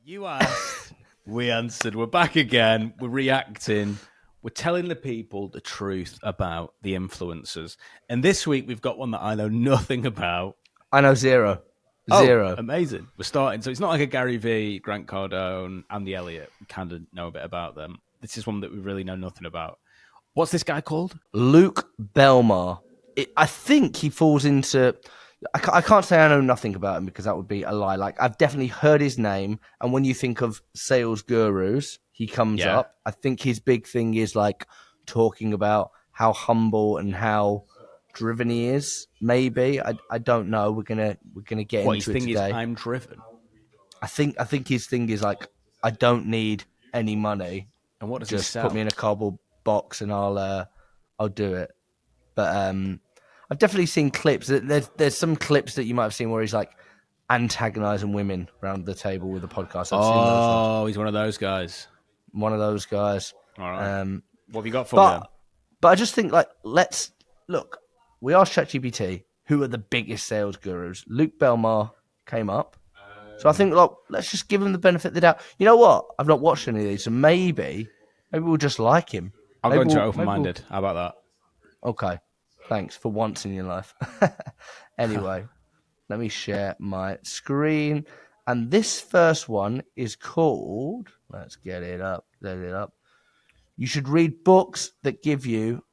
You asked, we answered. We're back again. We're reacting. We're telling the people the truth about the influencers. And this week we've got one that I know nothing about. I know zero. Oh, amazing. We're starting. So it's not like a Gary Vee, Grant Cardone, Andy Elliott. We kind of know a bit about them. This is one that we really know nothing about. What's this guy called? Luke Belmar. I think he falls into... I can't say I know nothing about him because that would be a lie. Like, I've definitely heard his name, and when you think of sales gurus, he comes up. I think his big thing is like talking about how humble and how driven he is. Maybe I don't know. We're gonna get into it today. What his thing is, I'm driven. I think his thing is like, I don't need any money. And what does just he sell? Put me in a cardboard box and I'll do it. But I've definitely seen clips. There's some clips that you might have seen where he's like antagonizing women around the table with the podcast. I've seen those ones. He's one of those guys. One of those guys. All right. What have you got for me? But I just think, like, let's look. We asked ChatGPT who are the biggest sales gurus. Luke Belmar came up. So I think, look, let's just give him the benefit of the doubt. You know what? I've not watched any of these, so maybe we'll just like him. I'll go into it open-minded. How about that? Okay. Thanks for once in your life. Anyway, let me share my screen. And this first one is called, let's get it up, You should read books that give you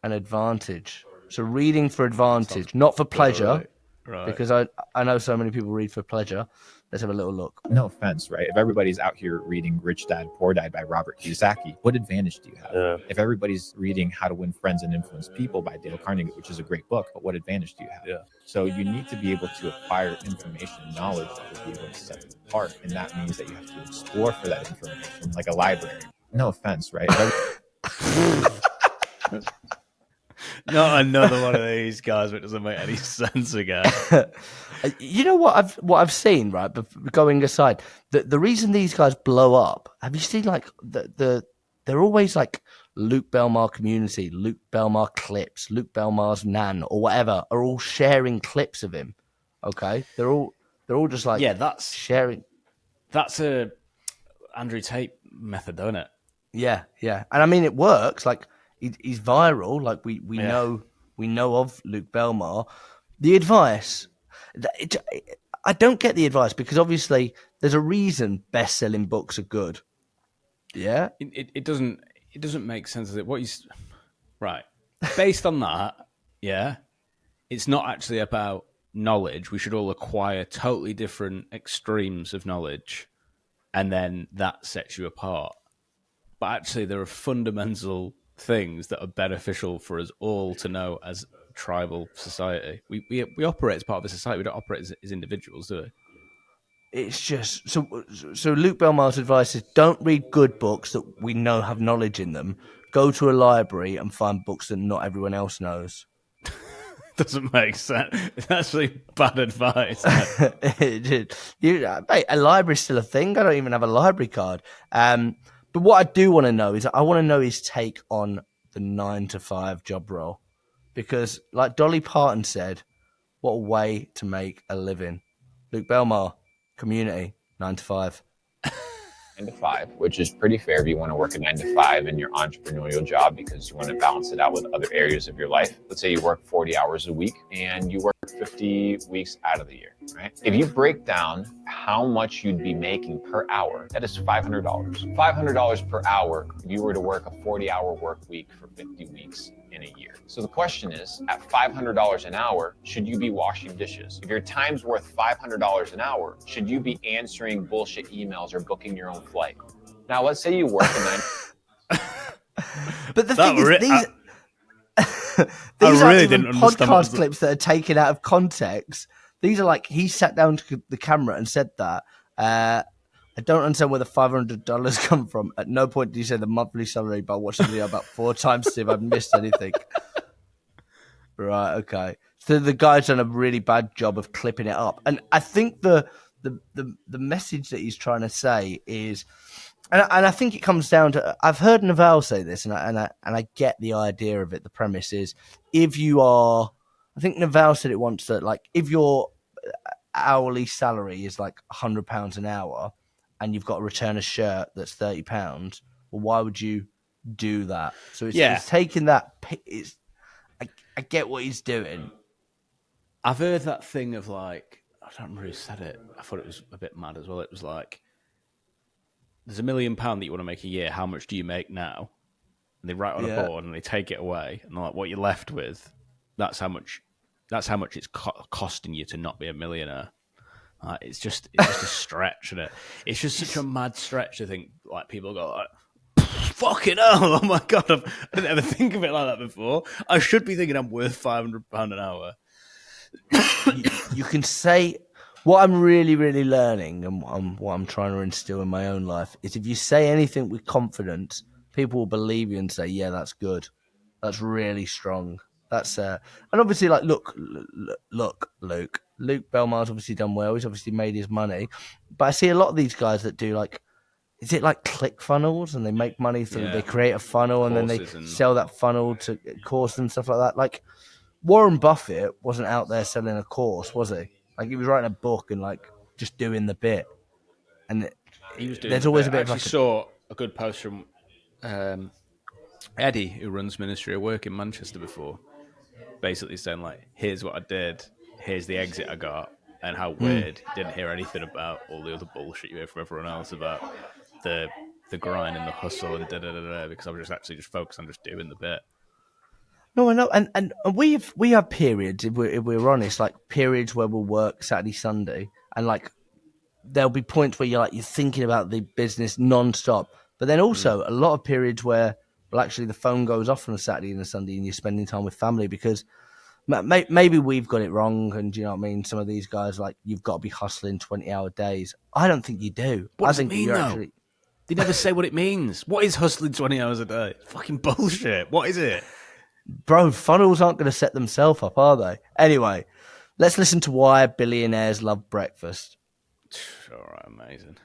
an advantage. So reading for advantage, not for pleasure, right. Because I know so many people read for pleasure. Let's have a little look. No offense, right? If everybody's out here reading Rich Dad, Poor Dad by Robert Kiyosaki, what advantage do you have? Yeah. If everybody's reading How to Win Friends and Influence People by Dale Carnegie, which is a great book, but what advantage do you have? Yeah. So you need to be able to acquire information and knowledge that will be able to set you apart. And that means that you have to explore for that information like a library. No offense, right? Not another one of these guys, but it doesn't make any sense again. You know what I've seen, right? But going aside, the reason these guys blow up, have you seen like they're always like Luke Belmar community, Luke Belmar clips, Luke Belmar's nan or whatever are all sharing clips of him. Okay, they're all just like that's sharing. That's a Andrew Tate method, don't it? Yeah, and I mean it works. Like he's viral. Like we know of Luke Belmar. The advice. I don't get the advice because obviously there's a reason best-selling books are good. Yeah, it doesn't make sense. Is it what he's right? Based on that, yeah, it's not actually about knowledge. We should all acquire totally different extremes of knowledge, and then that sets you apart. But actually, there are fundamental things that are beneficial for us all to know as tribal society. We operate as part of a society. We don't operate as individuals, do we? It's just so Luke Belmar's advice is don't read good books that we know have knowledge in them. Go to a library and find books that not everyone else knows. Doesn't make sense. It's actually bad advice. Mate, a library's still a thing. I don't even have a library card. But what I do want to know is I want to know his take on the 9-to-5 job role. Because, like Dolly Parton said, what a way to make a living. Luke Belmar, community, 9-to-5. 9-to-5, which is pretty fair if you want to work a 9-to-5 in your entrepreneurial job because you want to balance it out with other areas of your life. Let's say you work 40 hours a week and you work 50 weeks out of the year, right? If you break down how much you'd be making per hour, that is $500. $500 per hour if you were to work a 40-hour work week for 50 weeks in a year. So the question is, at $500 an hour, should you be washing dishes? If your time's worth $500 an hour, should you be answering bullshit emails or booking your own flight? Now, let's say you work a 9. But the thing is, these aren't even podcast clips that are taken out of context. These are like, he sat down to the camera and said that. I don't understand where the $500 come from. At no point did he say the monthly salary, but I watched the video about 4 times to see if I've missed anything. Right, okay. So the guy's done a really bad job of clipping it up. And I think the message that he's trying to say is, and I think it comes down to, I've heard Naval say this, and I get the idea of it. The premise is, if you are, I think Naval said it once, that like if your hourly salary is like £100 an hour, and you've got to return a shirt that's £30, well, why would you do that? So it's taking that. I get what he's doing. I've heard that thing of like, I don't remember who said it. I thought it was a bit mad as well. It was like, there's £1 million that you want to make a year. How much do you make now? And they write on a board and they take it away, and like, what you're left with, that's how much it's costing you to not be a millionaire. It's just a stretch, isn't it? It's just such a mad stretch to think like people go like, fucking hell, oh my god, I didn't ever think of it like that before. I should be thinking I'm worth £500 an hour. You can say what I'm really, really learning, and what I'm trying to instill in my own life is if you say anything with confidence, people will believe you and say, "Yeah, that's good. That's really strong." That's and obviously, like, look, Luke Belmar's obviously done well. He's obviously made his money, but I see a lot of these guys that do like, is it like click funnels, and they make money through they create a funnel and then they sell that funnel to courses and stuff like that. Like Warren Buffett wasn't out there selling a course, was he? Like he was writing a book and like just doing the bit. And he was doing there's always a bit. I actually saw a good post from Eddie, who runs Ministry of Work in Manchester before, basically saying like, here's what I did, here's the exit I got, and how weird didn't hear anything about all the other bullshit you hear from everyone else about the grind and the hustle and da-da-da-da, because I was just focused on just doing the bit. No, I know, and we have periods, if we're honest, like periods where we'll work Saturday, Sunday, and like there'll be points where you're thinking about the business non-stop, but then also a lot of periods where, well, actually the phone goes off on a Saturday and a Sunday, and you're spending time with family because maybe we've got it wrong, and you know what I mean. Some of these guys, like, you've got to be hustling 20-hour days. I don't think you do. What does I think it mean, you're though? actually. They never say what it means. What is hustling 20 hours a day? Fucking bullshit. What is it? Bro, funnels aren't going to set themselves up, are they? Anyway, let's listen to why billionaires love breakfast. All right, amazing.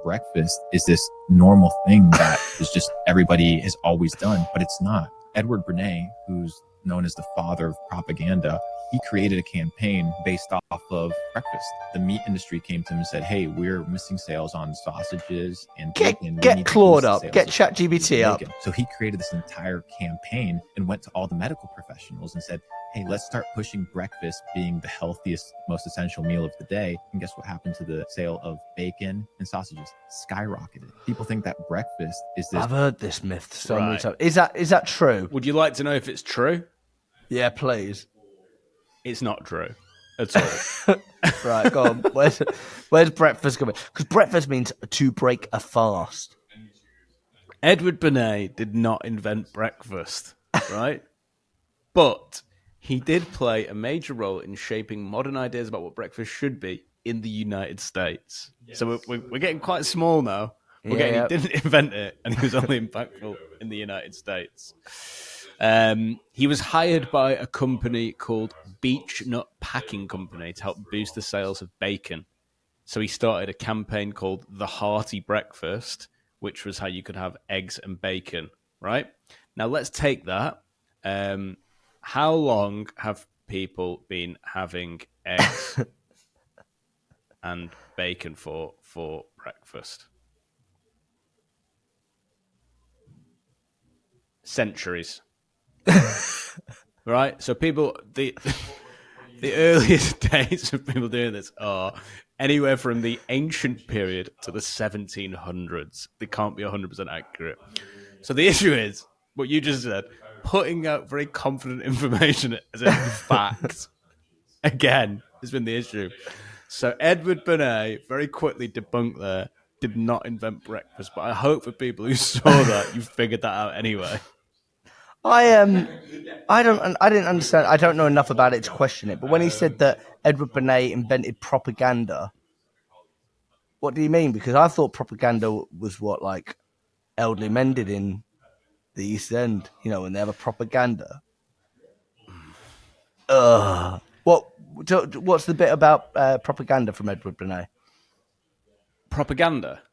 Breakfast is this normal thing that is just everybody has always done, but it's not. Edward Bernays, who's known as the father of propaganda, he created a campaign based off of breakfast. The meat industry came to him and said, hey, we're missing sales on sausages and bacon. Get Claude up, get ChatGPT up. So he created this entire campaign and went to all the medical professionals and said, hey, let's start pushing breakfast being the healthiest, most essential meal of the day. And guess what happened to the sale of bacon and sausages? Skyrocketed. People think that breakfast is this. I've heard this myth so many times. Is that true? Would you like to know if it's true? Yeah, please. It's not true at all. Right, go on. Where's breakfast coming? Because breakfast means to break a fast. Edward Bernays did not invent breakfast, right? But he did play a major role in shaping modern ideas about what breakfast should be in the United States. Yes. So we're getting quite small now. He didn't invent it, and he was only impactful in the United States. He was hired by a company called Beech Nut Packing Company to help boost the sales of bacon. So he started a campaign called The Hearty Breakfast, which was how you could have eggs and bacon, right? Now let's take that. How long have people been having eggs and bacon for breakfast? Centuries. Right? So people, the earliest dates of people doing this are anywhere from the ancient period to the 1700s. They can't be 100% accurate. So the issue is, what you just said, putting out very confident information as a fact, again, has been the issue. So Edward Bernays very quickly debunked there, did not invent breakfast, but I hope for people who saw that, you figured that out anyway. I didn't understand. I don't know enough about it to question it. But when he said that Edward Bernays invented propaganda, what do you mean? Because I thought propaganda was what, like, elderly men did in the East End. You know, when they have a propaganda. What's the bit about propaganda from Edward Bernays? Propaganda?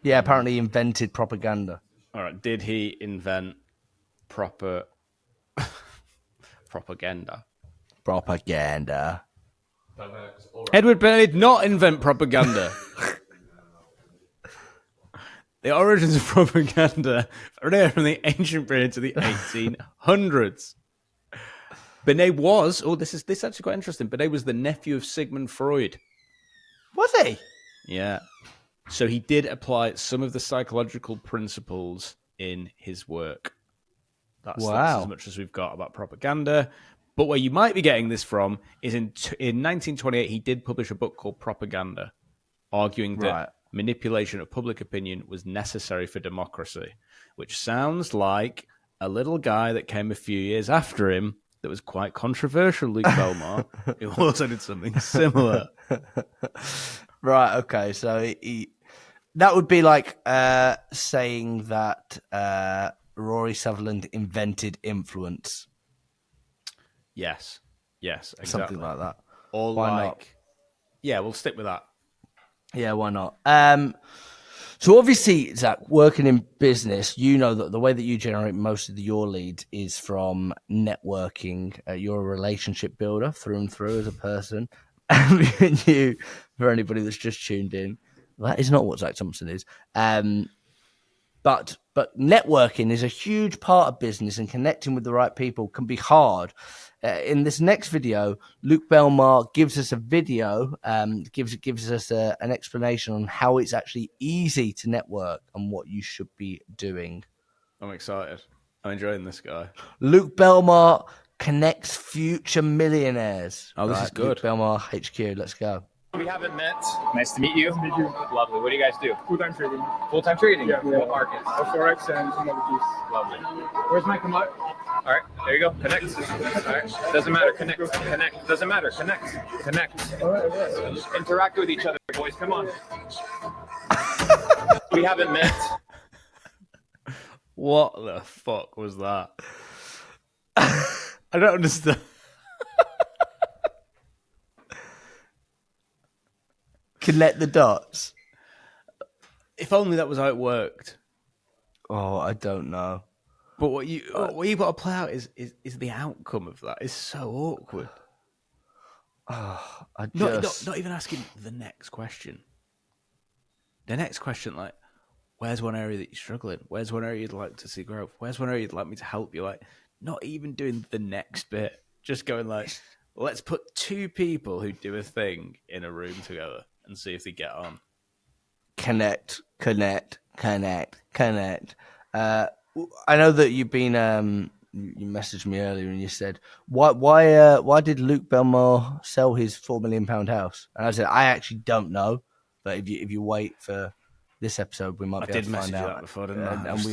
Yeah, apparently he invented propaganda. All right. Did he invent proper propaganda? Propaganda. Edward Bernays did not invent propaganda. The origins of propaganda are from the ancient period to the 1800s. Binet was, this is actually quite interesting. Binet was the nephew of Sigmund Freud. Was he? Yeah. So he did apply some of the psychological principles in his work. That's as much as we've got about propaganda. But where you might be getting this from is in 1928, he did publish a book called Propaganda, arguing that manipulation of public opinion was necessary for democracy, which sounds like a little guy that came a few years after him that was quite controversial, Luke Belmar, who also did something similar. Right, okay. So that would be like saying that Rory Sutherland invented influence. Yes, exactly. Something like that. Or why not? Yeah, we'll stick with that. Yeah, why not? So obviously, Zach, working in business, you know that the way that you generate most of your leads is from networking. You're a relationship builder through and through as a person. And you, for anybody that's just tuned in, that is not what Zach Thompson is. But networking is a huge part of business, and connecting with the right people can be hard. In this next video, Luke Belmar gives us a video, gives us an explanation on how it's actually easy to network and what you should be doing. I'm excited. I'm enjoying this guy. Luke Belmar connects future millionaires. Oh, this is good. Luke Belmar HQ, let's go. We haven't met. Nice to meet you. Meet you. Lovely. What do you guys do? Full-time trading. Full-time trading? Yeah. What markets? Forex and commodities. Lovely. Where's my commodity? All right, there you go. Connect. All right. Doesn't matter. Connect. Doesn't matter. Connect. All right. Just interact with each other, boys. Come on. We haven't met. What the fuck was that? I don't understand. Connect the dots. If only that was how it worked. Oh, I don't know. But what you got to play out is the outcome of that. It's so awkward. Not even asking the next question. The next question, like, where's one area that you're struggling? Where's one area you'd like to see growth? Where's one area you'd like me to help you? Like, not even doing the next bit. Just going like, let's put two people who do a thing in a room together and see if they get on. Connect. I know that you've been. You messaged me earlier and you said, why did Luke Belmar sell his £4 million house? And I said, I actually don't know, but if you wait for this episode, we might be able to find out. That before, didn't I? And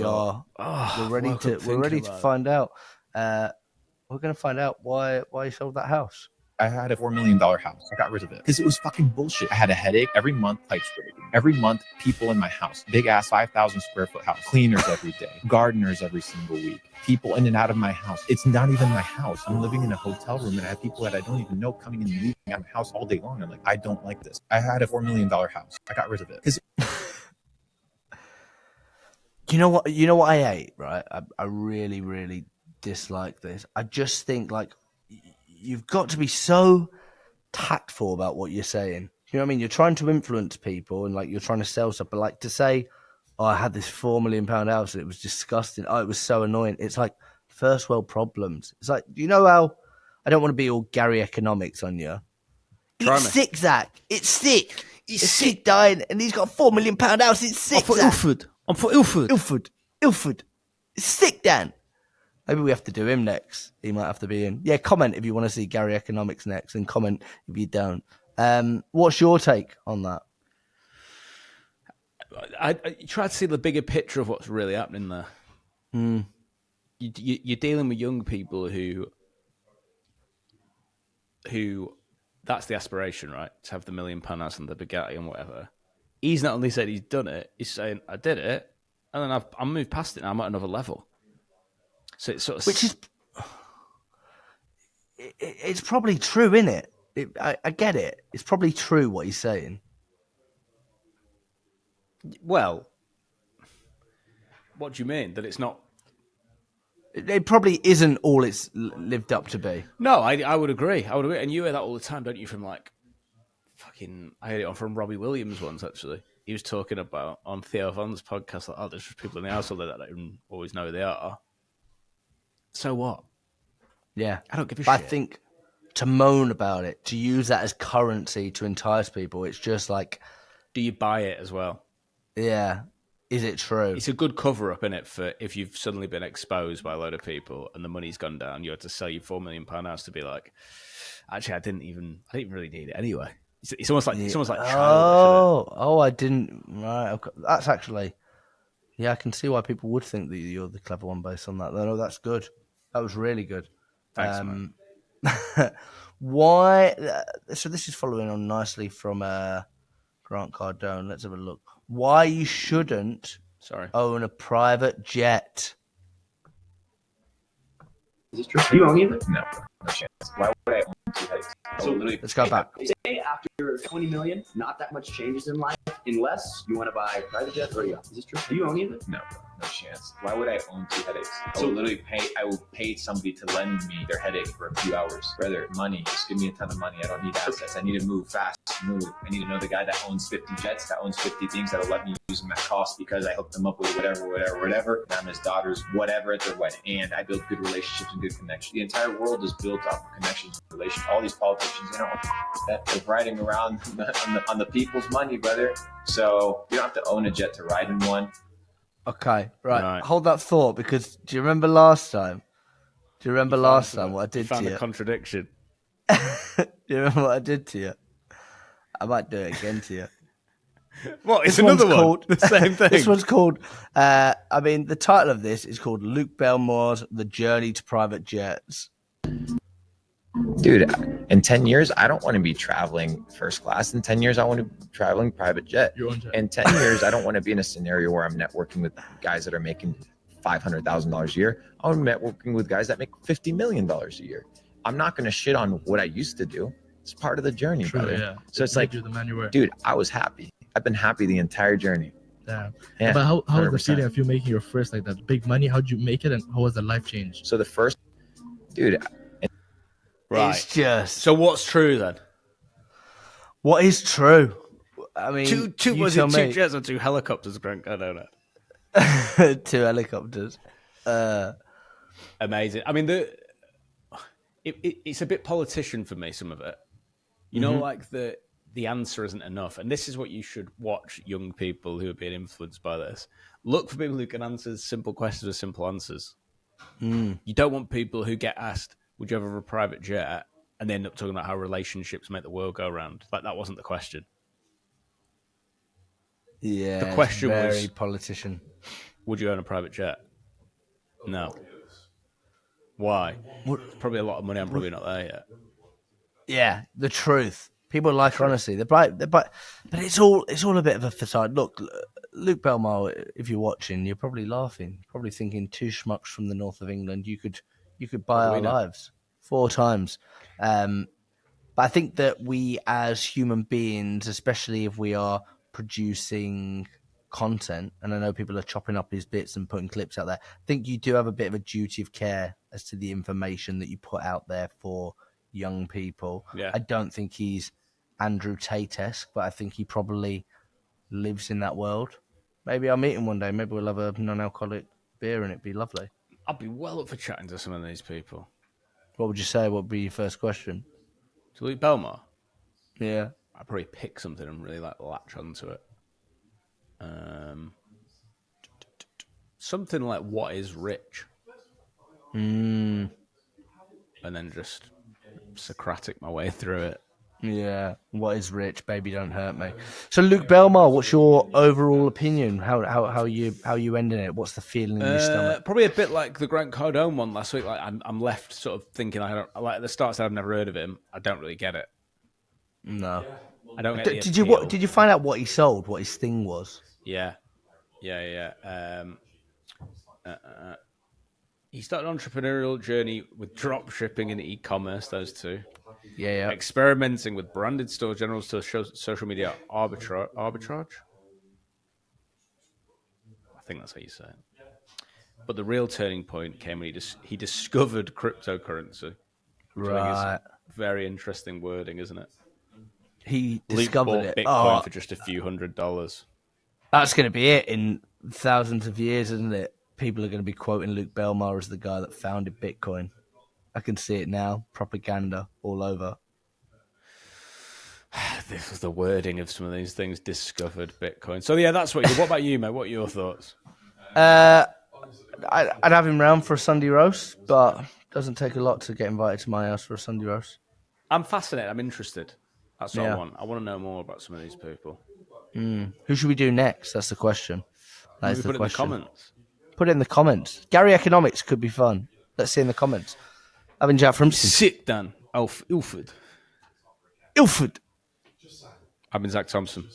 we're ready to find out. We're going to find out why he sold that house. I had a $4 million house. I got rid of it because it was fucking bullshit. I had a headache every month, pipe scraping. Every month, people in my house, big ass 5,000 square foot house, cleaners every day, gardeners every single week, people in and out of my house. It's not even my house. I'm living in a hotel room and I have people that I don't even know coming and leaving out of my house all day long. I'm like, I don't like this. I had a $4 million house. I got rid of it because. You know what I hate, right? I really, really dislike this. I just think like you've got to be so tactful about what you're saying. You know what I mean? You're trying to influence people and like you're trying to sell stuff, but like to say, oh, I had this £4 million house and it was disgusting. Oh, it was so annoying. It's like first world problems. It's like, you know how I don't want to be all Gary economics on you. It's sick, Zach. It's sick. It's sick dying and he's got a £4 million house. It's sick, Zach. I'm for Ilford. Ilford. It's sick, Dan. Maybe we have to do him next. He might have to be in. Yeah, comment if you want to see Gary Economics next and comment if you don't. What's your take on that? I try to see the bigger picture of what's really happening there. You're dealing with young people who that's the aspiration, right? To have the £1 million house and the Bugatti and whatever. He's not only said he's done it, he's saying, I did it, and then I'm moved past it now, I'm at another level. So it's sort of... Which is... It's probably true, isn't it? I get it. It's probably true what he's saying. Well, what do you mean? That it's not... It probably isn't all it's lived up to be. No, I would agree. And you hear that all the time, don't you, from like... I heard it from Robbie Williams once, actually. he was talking about on Theo Von's podcast, like, oh, there's just people in the household that don't even always know who they are. So what? Yeah. I don't give a But shit. I think to moan about it, to use that as currency to entice people, it's just like, do you buy it as well? yeah, is it true? It's a good cover up, innit, for if you've suddenly been exposed by a load of people and the money's gone down, you had to sell your £4 million house to be like, actually, I didn't even really need it anyway. It's almost like childish. I didn't. Right, okay. That's actually, yeah, I can see why people would think that you're the clever one based on that. No, that's good. That was really good. Thanks, man. Why? So this is following on nicely from Grant Cardone. Let's have a look. Why you shouldn't Sorry. own a private jet? Is this true? Do you own either? No chance. Why would I own two headaches? So Let's go back. They say after 20 million, not that much changes in life unless you want to buy private jet or yacht. Is this true? Do you own either? No chance. Why would I own two headaches? I will pay somebody to lend me their headache for a few hours. Brother, money. Just give me a ton of money. I don't need assets. I need to move fast. I need to know the guy that owns 50 jets, that owns 50 things that'll let me use them at cost because I hooked them up with whatever. And I'm his daughter's whatever at their wedding. And I build good relationships and good connections. The entire world is built off of connections and relations. All these politicians, they're riding around on the people's money, brother. So you don't have to own a jet to ride in one. Okay, right. Hold that thought, because do you remember last time? What I did to found you? a contradiction. Do you remember what I did to you? I might do it again to you. What? It's This one's another one. called- The same thing. This one's called, the title of this is called Luke Belmar's The Journey to Private Jets. Dude, in 10 years, I don't want to be traveling first class. In 10 years, I want to be traveling private jet. Your own jet. In 10 years, I don't want to be in a scenario where I'm networking with guys that are making $500,000 a year. I'm networking with guys that make $50 million a year. I'm not going to shit on what I used to do. It's part of the journey, True, brother. yeah. So it's like, you're the man you were. dude, I was happy. I've been happy the entire journey. Damn. Yeah, But how was the 100%. feeling of you making your first like that big money? How'd you make it, and how was the life change? So the first, dude, Right. It's just... So what's true then? What is true? I mean, Two you was tell it two me. jets or two helicopters, Grant? I don't know. 2 helicopters. Amazing. I mean, it's a bit politician for me, some of it. You know, like the answer isn't enough. And this is what you should watch young people who are being influenced by this. Look for people who can answer simple questions with simple answers. You don't want people who get asked, would you ever have a private jet? And they end up talking about how relationships make the world go round. Like, that wasn't the question. Yeah, The question it's very was- politician. Would you own a private jet? No. Why? It's probably a lot of money. I'm probably not there yet. Yeah, the truth. People like honesty. But it's all a bit of a facade. Look, Luke Belmar, if you're watching, you're probably laughing, probably thinking 2 schmucks from the north of England. You could buy our lives 4 times. But I think that we as human beings, especially if we are producing content, and I know people are chopping up his bits and putting clips out there, I think you do have a bit of a duty of care as to the information that you put out there for young people. Yeah. I don't think he's Andrew Tate-esque, but I think he probably lives in that world. Maybe I'll meet him one day. Maybe we'll have a non-alcoholic beer and it'd be lovely. I'd be well up for chatting to some of these people. What would you say? What would be your first question? To Luke Belmar, Yeah. I'd probably pick something and really latch onto it. Something like what is rich, and then just Socratic my way through it. Yeah. What is rich? Baby, don't hurt me. So, Luke Belmar, what's your overall opinion? How you ending it? What's the feeling in your stomach? Probably a bit like the Grant Cardone one last week. Like I'm left sort of thinking I don't like at the start. Said I've never heard of him. I don't really get it. No. I don't get the Did you appeal. Did you find out what he sold? What his thing was? Yeah. He started an entrepreneurial journey with drop shipping and e-commerce. Those two. Yeah. Experimenting with branded stores, general stores, social media arbitrage. I think that's how you say it. But the real turning point came when he discovered cryptocurrency. Which I think Right. is very interesting wording, isn't it? He Luke discovered bought it. Bitcoin Oh, for just a few $100. That's going to be it in thousands of years, isn't it? People are going to be quoting Luke Belmar as the guy that founded Bitcoin. I can see it now. Propaganda all over. This is the wording of some of these things. Discovered Bitcoin. So yeah, that's what you. What about you, mate? What are your thoughts? I'd have him round for a Sunday roast, but doesn't take a lot to get invited to my house for a Sunday roast. I'm fascinated. I'm interested. That's what I Yeah. want. I want to know more about some of these people. Who should we do next? That's the question. That is Maybe the put it in the question. comments. Put it in the comments. Gary Economics could be fun. Let's see in the comments. I've been Jack from Sit down, Ilford. Ilford. I've been Zach Thompson.